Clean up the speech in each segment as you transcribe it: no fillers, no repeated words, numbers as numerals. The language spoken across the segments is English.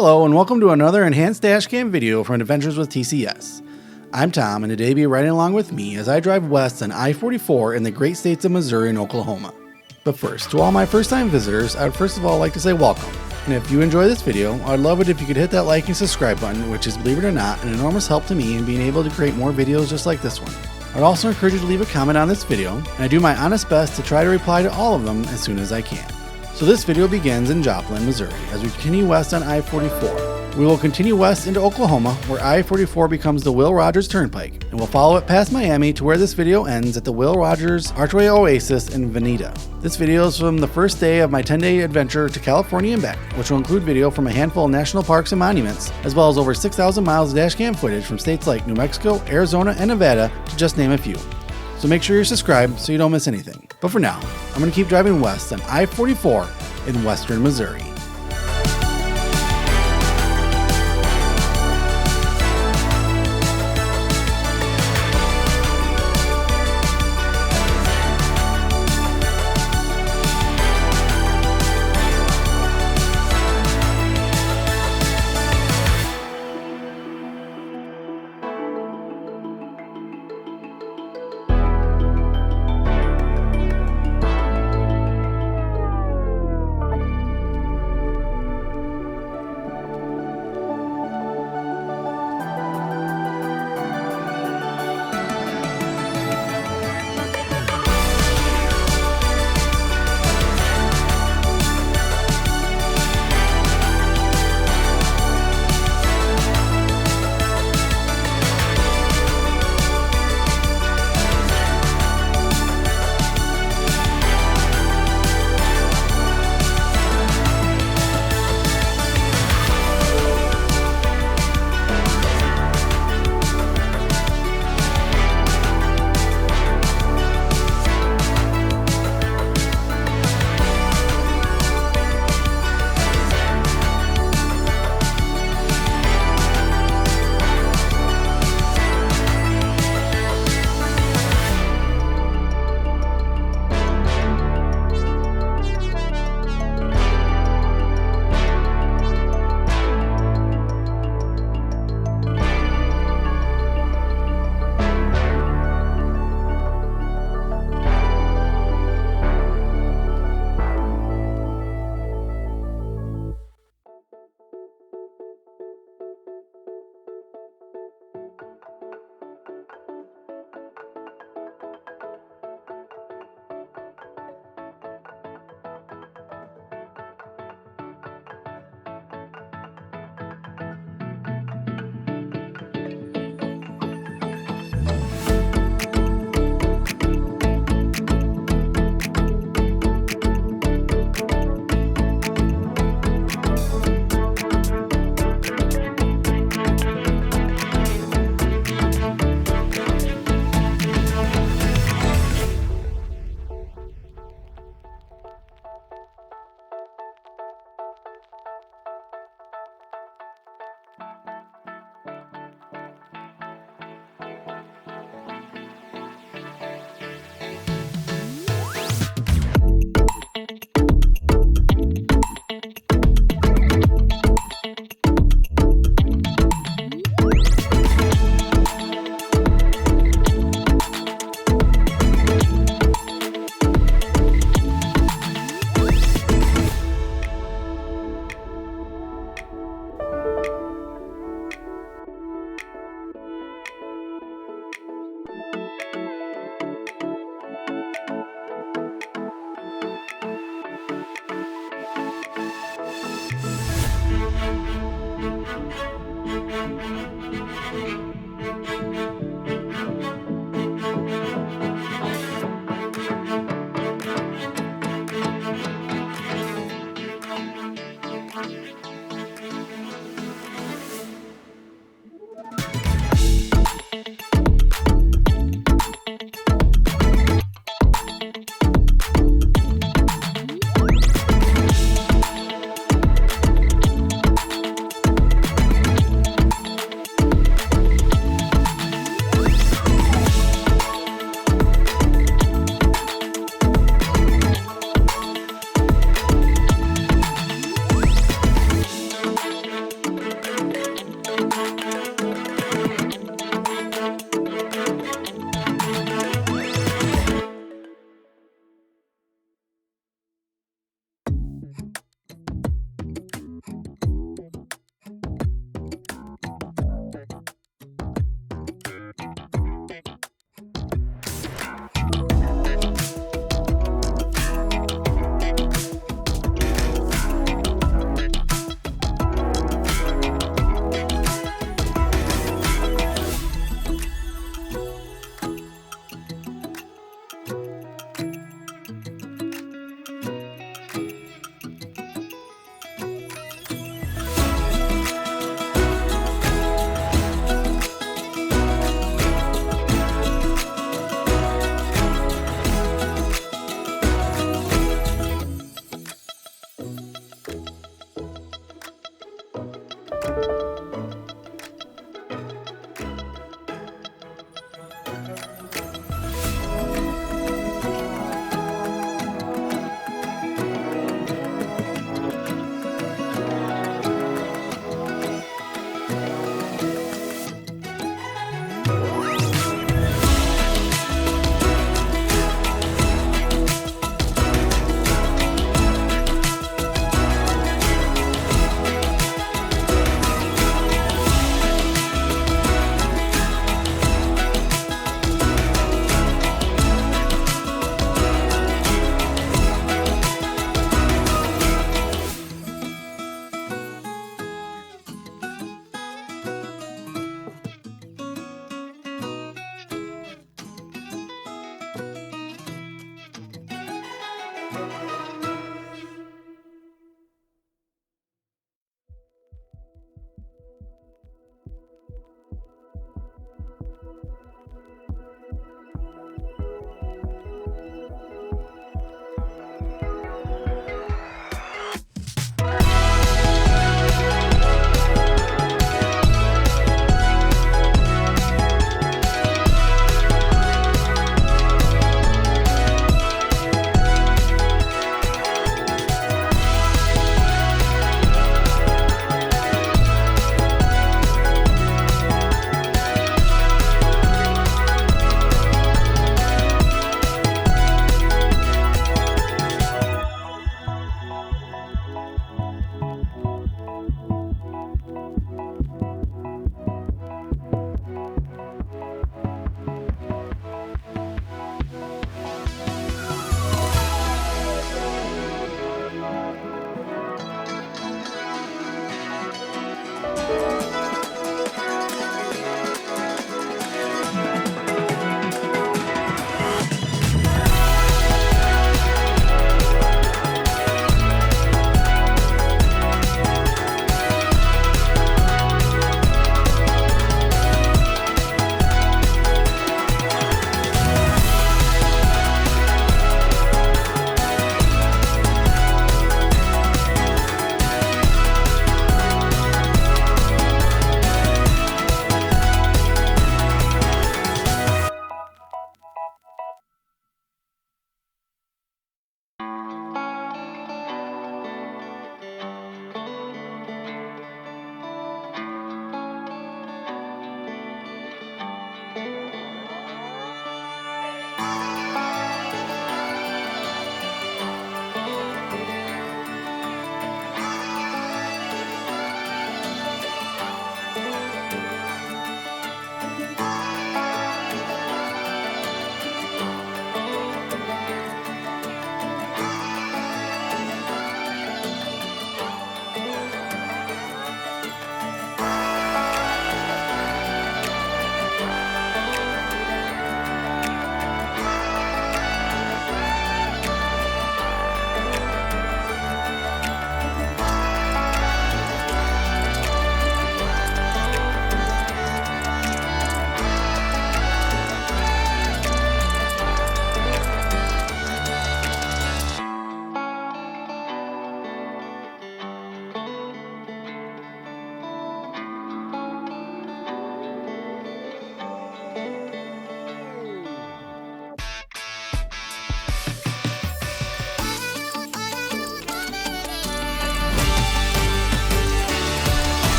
Hello and welcome to another enhanced dashcam video from Adventures with TCS. I'm Tom and today be riding along with me as I drive west on I-44 in the great states of Missouri and Oklahoma. But first, to all my first time visitors, I would first of all like to say welcome. And if you enjoy this video, I'd love it if you could hit that like and subscribe button, which is, believe it or not, an enormous help to me in being able to create more videos just like this one. I'd also encourage you to leave a comment on this video, and I do my honest best to try to reply to all of them as soon as I can. So this video begins in Joplin, Missouri, as we continue west on I-44. We will continue west into Oklahoma, where I-44 becomes the Will Rogers Turnpike, and we'll follow it past Miami to where this video ends at the Will Rogers Archway Oasis in Vinita. This video is from the first day of my 10-day adventure to California and back, which will include video from a handful of national parks and monuments, as well as over 6,000 miles of dashcam footage from states like New Mexico, Arizona, and Nevada, to just name a few. So make sure you're subscribed so you don't miss anything. But for now, I'm going to keep driving west on I-44 in western Missouri.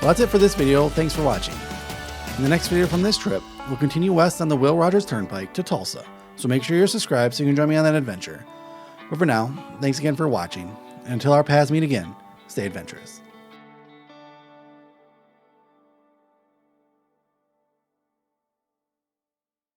Well, that's it for this video. Thanks for watching. In the next video from this trip, we'll continue west on the Will Rogers Turnpike to Tulsa, so make sure you're subscribed so you can join me on that adventure. But for now, thanks again for watching, and until our paths meet again, stay adventurous.